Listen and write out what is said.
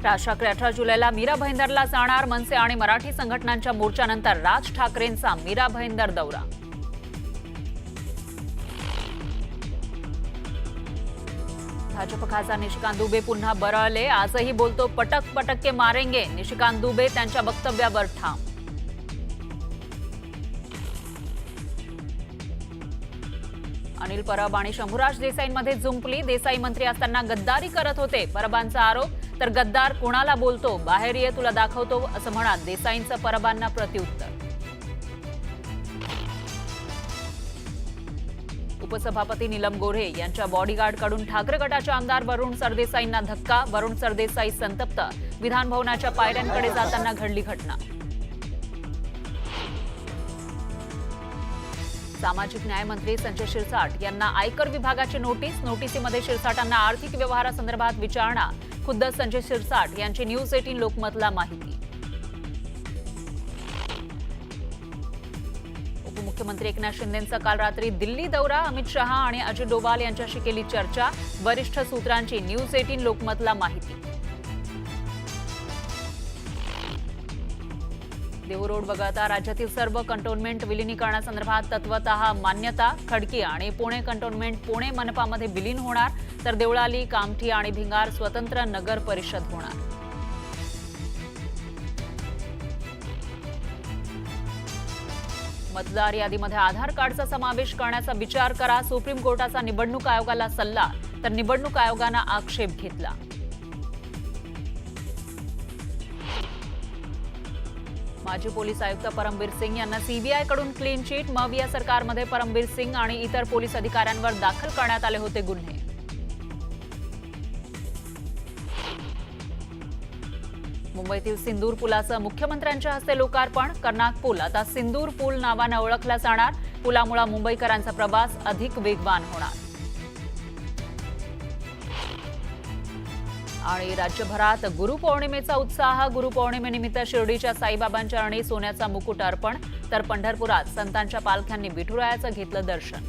राज ठाकरे 18 जुलैला मीरा भाईंदरला जाणार. मनसे आणि मराठी संघटनांच्या मोर्चानंतर राज ठाकरेंचा मीरा भाईंदर दौरा. भाजप खासदार निशिकांत दुबे पुन्हा बरळले. आजही बोलतो पटक पटक के मारेंगे. निशिकांत दुबे त्यांच्या वक्तव्यावर ठाम. अनिल परब आणि शंभूराज देसाईंमध्ये जुंपली. देसाई मंत्री असताना गद्दारी करत होते. परबांचा आरोप. तर गद्दार कोणाला बोलतो, बाहेर ये तुला दाखवतो असं म्हणत देसाईंचं परबांना प्रत्युत्तर. उपसभापती नीलम गोऱ्हे यांच्या बॉडीगार्डकडून ठाकरे गटाचे आमदार वरुण सरदेसाईंना धक्का. वरुण सरदेसाई संतप्त. विधान भवनाच्या पायऱ्यांकडे जाताना घडली घटना. सामाजिक न्याय मंत्री संजय शिरसाट यांना आयकर विभागाची नोटीस. नोटिसीमध्ये शिरसाटांना आर्थिक व्यवहारासंदर्भात विचारणा. खुद्द संजय शिरसाट यांची न्यूज 18 लोकमतला माहिती. उपमुख्यमंत्री एकनाथ शिंदेंचा काल रात्री दिल्ली दौरा. अमित शहा आणि अजित डोवाल यांच्याशी केली चर्चा. वरिष्ठ सूत्रांची न्यूज 18 लोकमतला माहिती. देहू रोड वगळता राज्यातील सर्व कंटोन्मेंट विलिनीकरणासंदर्भात तत्वतः मान्यता. खडकी आणि पुणे कंटोन्मेंट पुणे मनपामध्ये विलीन होणार. तर देवळाली, कामठी आणि भिंगार स्वतंत्र नगर परिषद होणार. मतदार यादीमध्ये आधार कार्डचा समावेश करण्याचा विचार करा. सुप्रीम कोर्टाचा निवडणूक आयोगाला सल्ला. तर निवडणूक आयोगानं आक्षेप घेतला. माजी पोलीस आयुक्त परमबीर सिंग यांना सीबीआयकडून क्लीन चिट. मविया सरकारमध्ये परमबीर सिंग आणि इतर पोलीस अधिकाऱ्यांवर दाखल करण्यात आले होते गुन्हे. मुंबईतील सिंदूर पुलाचं मुख्यमंत्र्यांच्या हस्ते लोकार्पण. कर्नाक पूल आता सिंदूर पूल नावानं ओळखला जाणार. पुलामुळे मुंबईकरांचा प्रवास अधिक वेगवान होणार. आणि राज्यभरात गुरुपौर्णिमेचा उत्साह. गुरुपौर्णिमेनिमित्त शिर्डीच्या साईबाबांच्या चरणी सोन्याचा मुकुट अर्पण. तर पंढरपुरात संतांच्या पालख्यांनी विठुरायाचं घेतलं दर्शन.